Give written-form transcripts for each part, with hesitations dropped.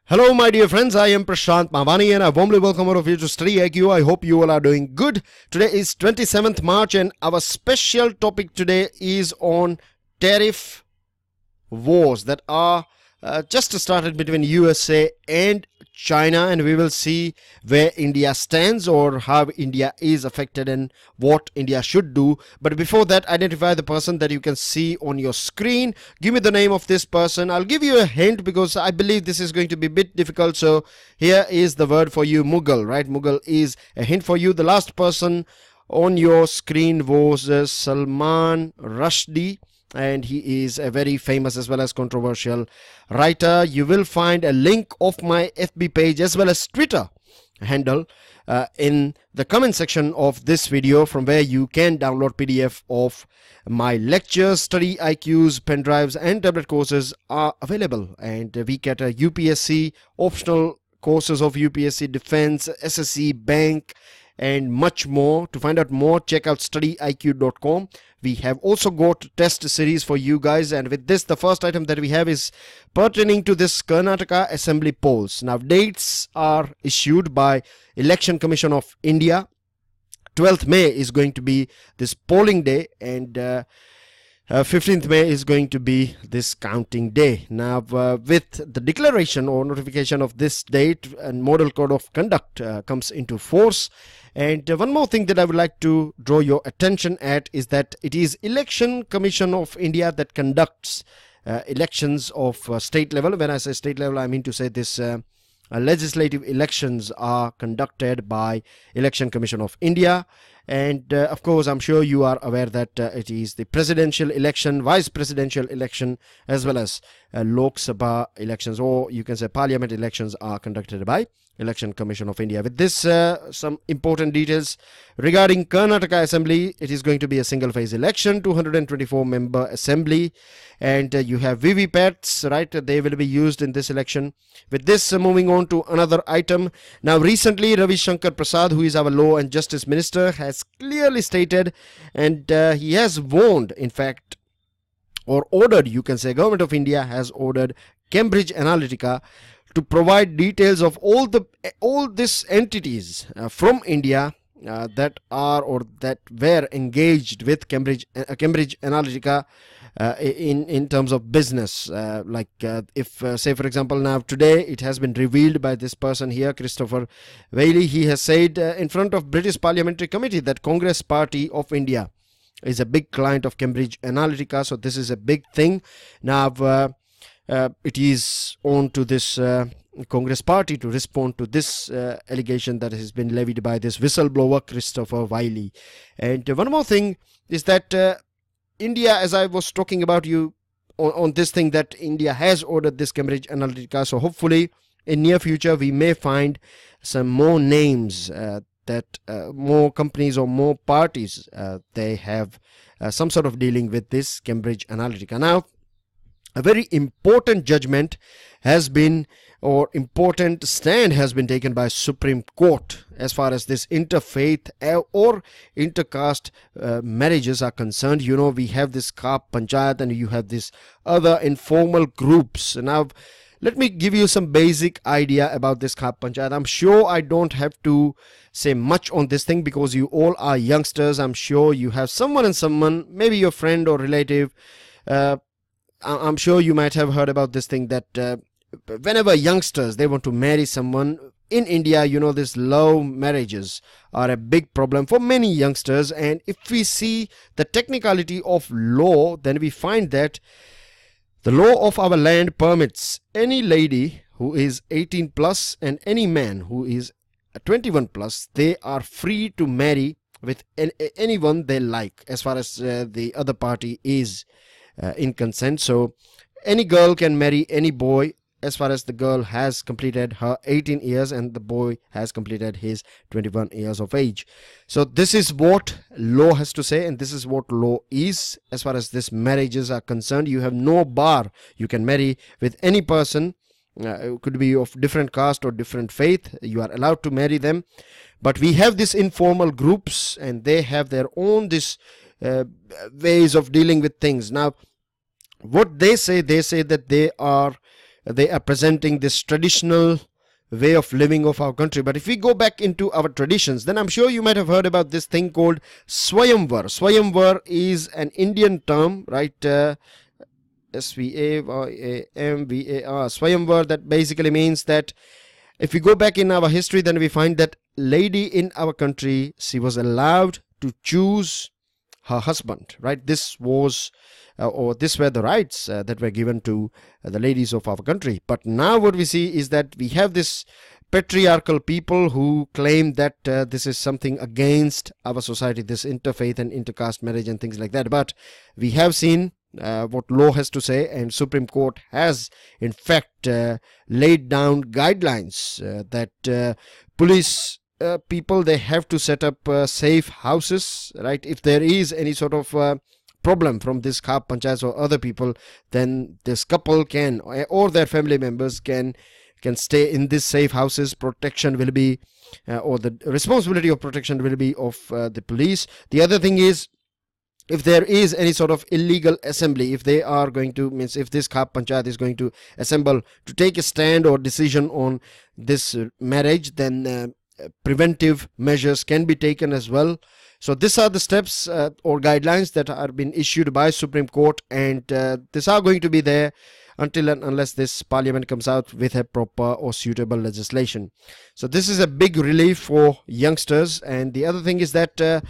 Hello my dear friends, I am Prashant Mavani and I warmly welcome all of you to StudyIQ. I hope you all are doing good. Today is 27th March and our special topic today is on tariff wars that are just started between USA and China, and we will see where India stands or how India is affected and what India should do. But before that, identify the person that you can see on your screen. Give me the name of this person. I'll give you a hint because I believe this is going to be a bit difficult. So here is the word for you, Mughal, right? Mughal is a hint for you. The last person on your screen was Salman Rushdie, and he is a very famous as well as controversial writer. You will find a link of my FB page as well as Twitter handle in the comment section of this video, from where you can download PDF of my lectures. StudyIQ's pen drives and tablet courses are available, and we get a UPSC optional courses of UPSC Defense, SSC, Bank, and much more. To find out more, check out StudyIQ.com. We have also got test series for you guys, and with this, the first item that we have is pertaining to this Karnataka assembly polls. Now, dates are issued by Election Commission of India. 12th May is going to be this polling day, and 15th May is going to be this counting day. Now, with the declaration or notification of this date, and model code of conduct comes into force. And one more thing that I would like to draw your attention at is that it is Election Commission of India that conducts elections of state level. When I say state level, I mean to say this legislative elections are conducted by Election Commission of India. And of course, I'm sure you are aware that it is the presidential election, vice presidential election, as well as Lok Sabha elections, or you can say parliament elections, are conducted by Election Commission of India. With this, some important details regarding Karnataka Assembly. It is going to be a single phase election, 224 member assembly, and you have VVPATs, right? They will be used in this election. With this, moving on to another item. Now, recently, Ravi Shankar Prasad, who is our Law and Justice Minister, has clearly stated, and he has warned, in fact, or ordered, you can say, Government of India has ordered Cambridge Analytica to provide details of all these entities from India that are or that were engaged with Cambridge Analytica in terms of business. If say for example, now today it has been revealed by this person here, Christopher Whaley. He has said in front of British Parliamentary Committee that Congress Party of India is a big client of Cambridge Analytica. So this is a big thing. Now it is on to this Congress Party to respond to this allegation that has been levied by this whistleblower Christopher Whaley. And one more thing is that India, as I was talking about you on this thing, that India has ordered this Cambridge Analytica. So hopefully in near future we may find some more names that more companies or more parties they have some sort of dealing with this Cambridge Analytica. Now, a very important judgment has been, or important stand has been taken by Supreme Court as far as this interfaith or intercaste marriages are concerned. You know, we have this Khap Panchayat and you have this other informal groups. Now, let me give you some basic idea about this Khap Panchayat. I'm sure I don't have to say much on this thing because you all are youngsters. I'm sure you have someone, maybe your friend or relative. I'm sure you might have heard about this thing that whenever youngsters, they want to marry someone in India, you know, these love marriages are a big problem for many youngsters. And if we see the technicality of law, then we find that the law of our land permits any lady who is 18 plus and any man who is 21 plus, they are free to marry with anyone they like, as far as the other party is in consent. So any girl can marry any boy as far as the girl has completed her 18 years and the boy has completed his 21 years of age. So this is what law has to say, and this is what law is as far as this marriages are concerned. You have no bar. You can marry with any person. It could be of different caste or different faith. You are allowed to marry them. But we have these informal groups and they have their own ways of dealing with things. Now, what they say that they are they are presenting this traditional way of living of our country. But if we go back into our traditions, then I'm sure you might have heard about this thing called Swayamvar. Swayamvar is an Indian term, right? S-V-A-Y-A-M-V-A-R. Swayamvar, that basically means that if we go back in our history, then we find that lady in our country, she was allowed to choose her husband, right? This was or this were the rights that were given to the ladies of our country. But now what we see is that we have this patriarchal people who claim that this is something against our society, this interfaith and intercaste marriage and things like that. But we have seen what law has to say, and Supreme Court has in fact laid down guidelines that police people, they have to set up safe houses, right? If there is any sort of problem from this khap panchayats or other people, then this couple can, or their family members can stay in these safe houses. Protection will be or the responsibility of protection will be of the police. The other thing is, if there is any sort of illegal assembly, if they are going to, means if this khap panchayat is going to assemble to take a stand or decision on this marriage, then preventive measures can be taken as well. So these are the steps or guidelines that are being issued by Supreme Court, and these are going to be there until and unless this parliament comes out with a proper or suitable legislation. So this is a big relief for youngsters. And the other thing is that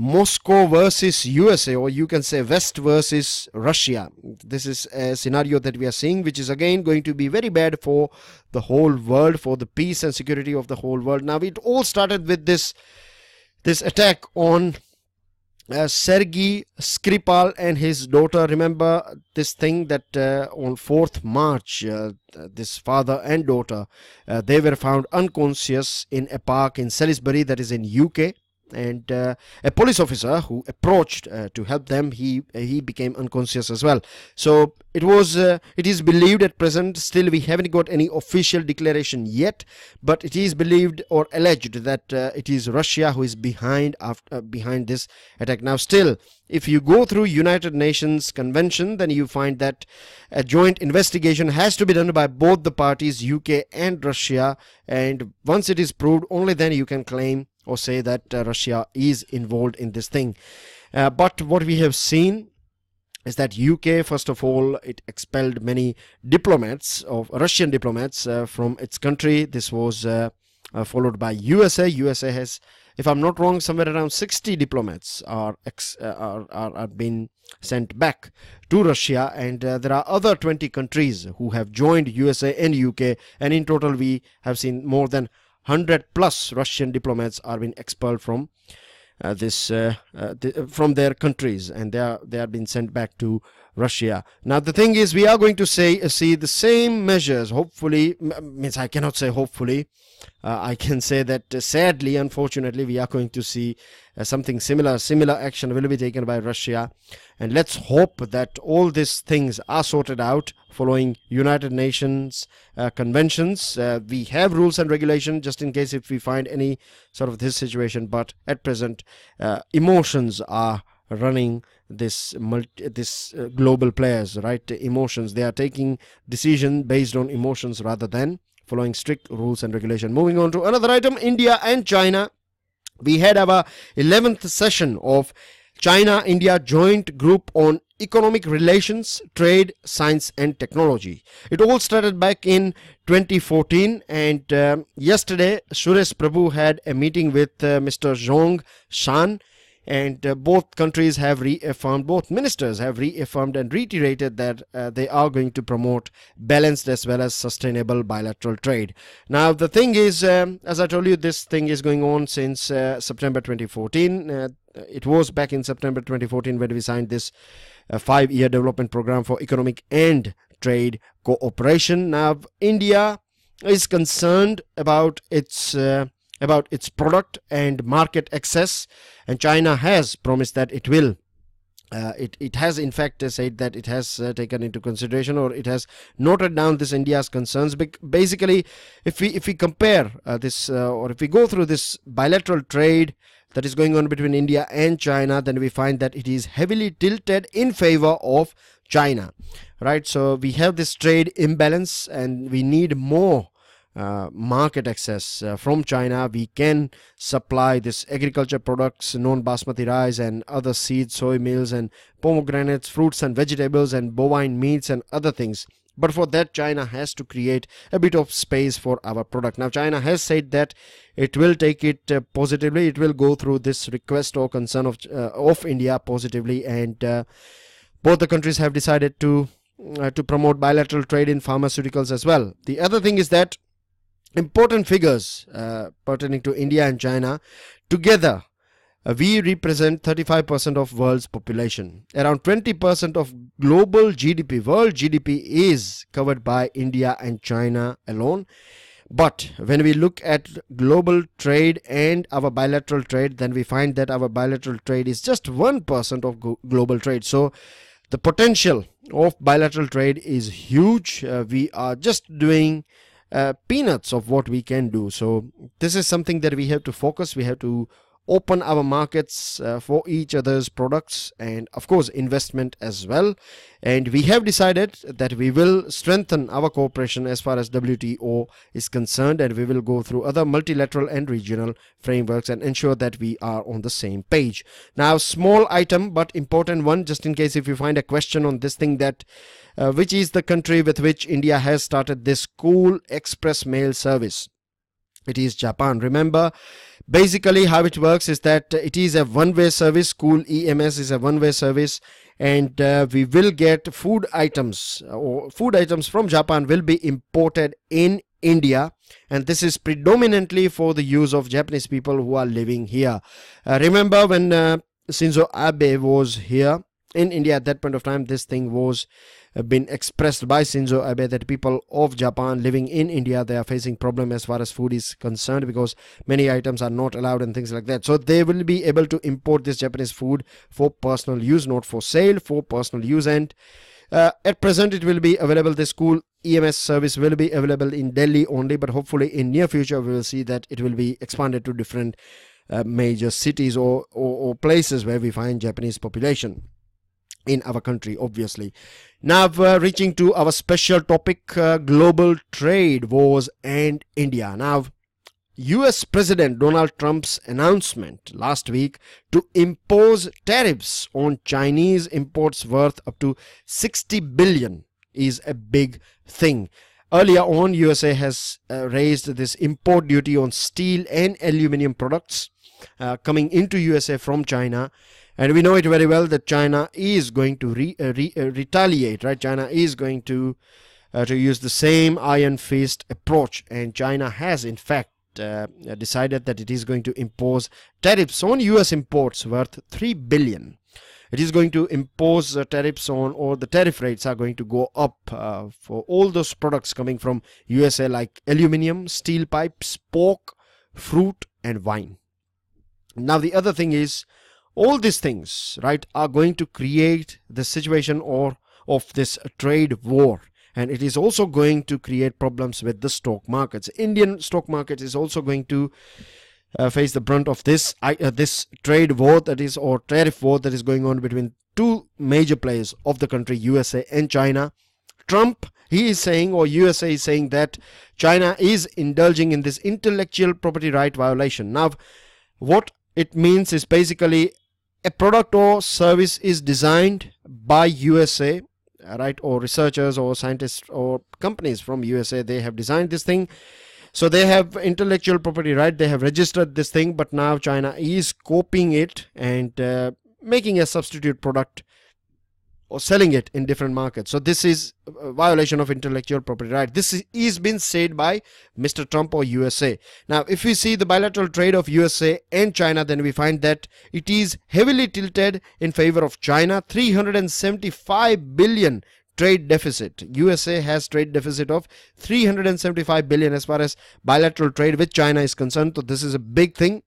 Moscow versus USA, or you can say West versus Russia. This is a scenario that we are seeing, which is again going to be very bad for the whole world, for the peace and security of the whole world. Now, it all started with this attack on Sergei Skripal and his daughter. Remember this thing that on 4th March, this father and daughter, they were found unconscious in a park in Salisbury, that is in UK. And a police officer who approached to help them, he became unconscious as well. So it is believed at present, still we haven't got any official declaration yet, but it is believed or alleged that it is Russia who is behind this attack. Now still, if you go through United Nations Convention, then you find that a joint investigation has to be done by both the parties, UK and Russia, and once it is proved, only then you can claim or say that Russia is involved in this thing. But what we have seen is that UK, first of all, it expelled many diplomats, of Russian diplomats from its country. This was followed by USA. USA has, if I'm not wrong, somewhere around 60 diplomats are being sent back to Russia, and there are other 20 countries who have joined USA and UK, and in total we have seen more than 100 plus Russian diplomats are being expelled from from their countries, and they are being sent back to Russia. Now the thing is, we are going to see the same measures, hopefully, means I cannot say hopefully, I can say that sadly, unfortunately, we are going to see something similar action will be taken by Russia, and let's hope that all these things are sorted out following United Nations conventions. We have rules and regulations just in case if we find any sort of this situation, but at present emotions are running this global players, right? Emotions, they are taking decision based on emotions rather than following strict rules and regulation. Moving on to another item, India and China. We had our 11th session of China-India Joint Group on Economic Relations, Trade, Science and Technology. It all started back in 2014, and yesterday Suresh Prabhu had a meeting with Mr. Zhong Shan, and both countries have reaffirmed, both ministers have reaffirmed and reiterated that they are going to promote balanced as well as sustainable bilateral trade. Now the thing is, as I told you, this thing is going on since September 2014. It was back in September 2014 when we signed this 5-year development program for economic and trade cooperation. Now India is concerned about its product and market access, and China has promised that it will. It has in fact said that it has taken into consideration, or it has noted down this India's concerns. Basically, if we compare this or if we go through this bilateral trade that is going on between India and China, then we find that it is heavily tilted in favor of China, right? So we have this trade imbalance and we need more market access from China. We can supply this agriculture products, non-basmati rice and other seeds, soy meals and pomegranates, fruits and vegetables and bovine meats and other things. But for that, China has to create a bit of space for our product. Now, China has said that it will take it positively. It will go through this request or concern of India positively, and both the countries have decided to promote bilateral trade in pharmaceuticals as well. The other thing is that important figures pertaining to India and China together, we represent 35% of world's population. Around 20% of global GDP, world GDP, is covered by India and China alone. But when we look at global trade and our bilateral trade, then we find that our bilateral trade is just 1% of global trade. So the potential of bilateral trade is huge. We are just doing peanuts of what we can do. So this is something that we have to focus. We have to open our markets for each other's products, and of course investment as well. And we have decided that we will strengthen our cooperation as far as WTO is concerned, and we will go through other multilateral and regional frameworks and ensure that we are on the same page. Now, small item but important one, just in case if you find a question on this thing, that which is the country with which India has started this school express mail service. It is Japan. Remember, basically how it works is that it is a one-way service. School EMS is a one-way service, and we will get food items, or food items from Japan will be imported in India, and this is predominantly for the use of Japanese people who are living here. Remember when Shinzo Abe was here in India, at that point of time, this thing was been expressed by Shinzo Abe that people of Japan living in India, they are facing problem as far as food is concerned, because many items are not allowed and things like that. So they will be able to import this Japanese food for personal use, not for sale, for personal use. And at present it will be available. The school EMS service will be available in Delhi only, but hopefully in near future we will see that it will be expanded to different major cities or places where we find Japanese population in our country, obviously. Now reaching to our special topic, global trade wars and India. Now, US President Donald Trump's announcement last week to impose tariffs on Chinese imports worth up to 60 billion is a big thing. Earlier on, USA has raised this import duty on steel and aluminum products coming into USA from China. And we know it very well that China is going to retaliate, right? China is going to use the same iron fist approach, and China has in fact decided that it is going to impose tariffs on US imports worth 3 billion. It is going to impose tariffs on, or the tariff rates are going to go up for all those products coming from USA, like aluminum, steel pipes, pork, fruit and wine. Now the other thing is, all these things, right, are going to create the situation of this trade war, and it is also going to create problems with the stock markets. Indian stock market is also going to face the brunt of this trade war, that is, or tariff war, that is going on between two major players of the country, USA and China. Trump, he is saying, or USA is saying, that China is indulging in this intellectual property right violation. Now, what it means is basically a product or service is designed by USA, right, or researchers or scientists or companies from USA. They have designed this thing, so they have intellectual property right, they have registered this thing, but now China is copying it and making a substitute product or selling it in different markets. So this is a violation of intellectual property right. This is been said by Mr. Trump or USA. Now, if we see the bilateral trade of USA and China, then we find that it is heavily tilted in favor of China. 375 billion trade deficit. USA has trade deficit of 375 billion as far as bilateral trade with China is concerned. So this is a big thing.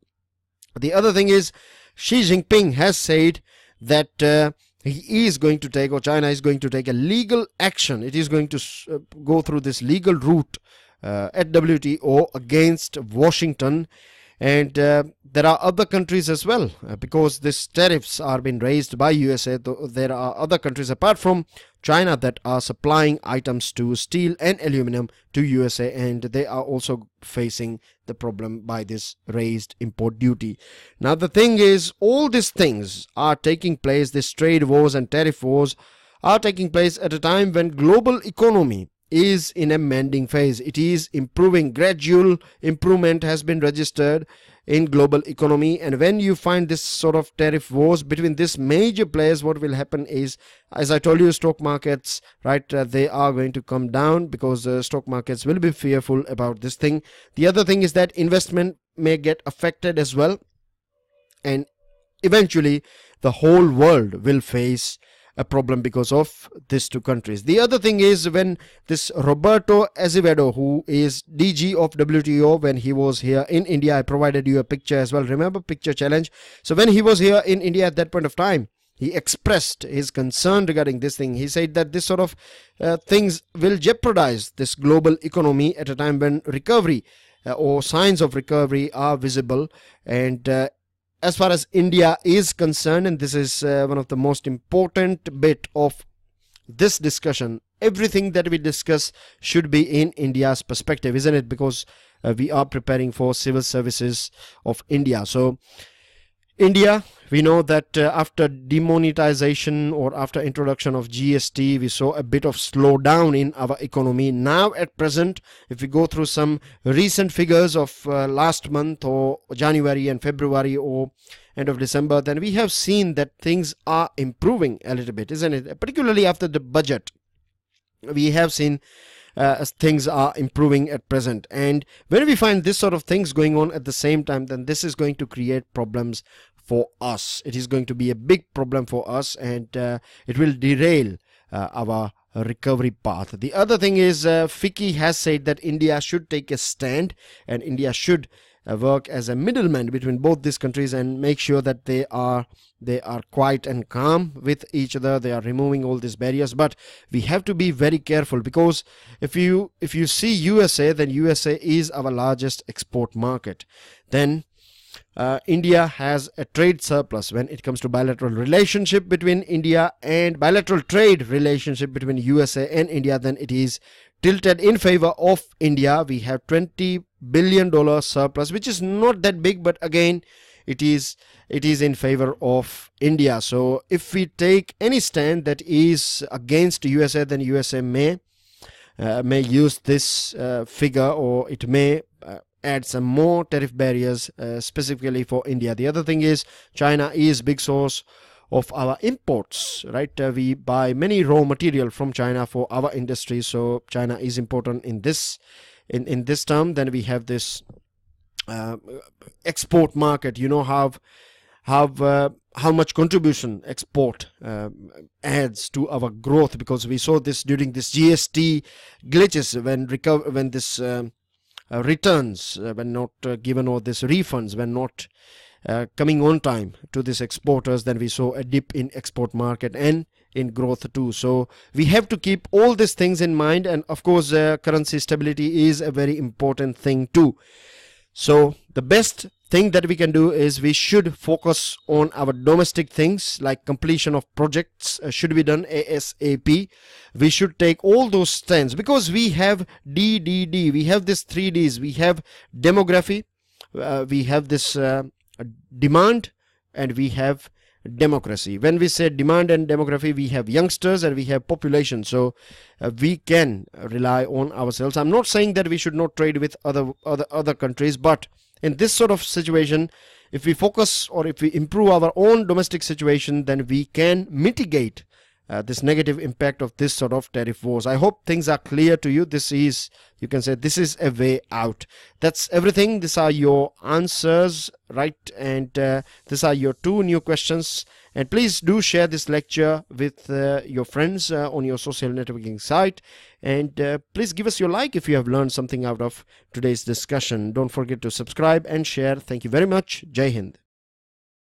The other thing is, Xi Jinping has said that he is going to take, or China is going to take, a legal action. It is going to go through this legal route at WTO against Washington, And there are other countries as well, because these tariffs are being raised by USA. There are other countries apart from China that are supplying items to steel and aluminum to USA, and they are also facing the problem by this raised import duty. Now the thing is, all these things are taking place, these trade wars and tariff wars are taking place at a time when global economy is in a mending phase. It is improving. Gradual improvement has been registered in global economy, and when you find this sort of tariff wars between these major players, what will happen is, as I told you, stock markets, right, they are going to come down, because stock markets will be fearful about this thing. The other thing is that investment may get affected as well, and eventually the whole world will face a problem because of these two countries. The other thing is, when this Roberto Azevedo, who is DG of WTO, when he was here in India, I provided you a picture as well, remember, picture challenge. So when he was here in India at that point of time, he expressed his concern regarding this thing. He said that this sort of things will jeopardize this global economy at a time when recovery or signs of recovery are visible. And as far as India is concerned, and this is one of the most important bit of this discussion, everything that we discuss should be in India's perspective, isn't it? Because we are preparing for civil services of India. So India, we know that after demonetization or after introduction of GST, we saw a bit of slowdown in our economy. Now at present, if we go through some recent figures of last month or January and February or end of December, then we have seen that things are improving a little bit, isn't it? Particularly after the budget, we have seen things are improving at present. And when we find this sort of things going on at the same time, then this is going to create problems for us. It is going to be a big problem for us, and it will derail our recovery path. The other thing is, FICCI has said that India should take a stand, and India should work as a middleman between both these countries and make sure that they are quiet and calm with each other. They are removing all these barriers. But we have to be very careful, because if you see USA, then USA is our largest export market. Then India has a trade surplus when it comes to bilateral relationship between India, and bilateral trade relationship between USA and India, then it is tilted in favor of India. We have $20 billion surplus, which is not that big, but again, it is in favor of India. So if we take any stand that is against USA, then USA may use this figure, or it may add some more tariff barriers specifically for India. The other thing is, China is big source of our imports, right? We buy many raw material from China for our industry, so China is important in this term. Then we have this export market. You know how much contribution export adds to our growth, because we saw this during this GST glitches when this returns were not given, or this refunds were not coming on time to these exporters. Then we saw a dip in export market and in growth too. So we have to keep all these things in mind, and of course currency stability is a very important thing too. So the best thing that we can do is, we should focus on our domestic things, like completion of projects should be done ASAP. We should take all those stands, because we have DDD, we have this 3Ds, we have demography, we have this demand, and we have democracy. When we say demand and demography, we have youngsters and we have population. So we can rely on ourselves. I'm not saying that we should not trade with other countries, but in this sort of situation, if we focus, or if we improve our own domestic situation, then we can mitigate this negative impact of this sort of tariff wars. I hope things are clear to you. This is, you can say, this is a way out. That's everything. These are your answers, right? And these are your 2 new questions. And please do share this lecture with your friends on your social networking site. And please give us your like if you have learned something out of today's discussion. Don't forget to subscribe and share. Thank you very much. Jai Hind.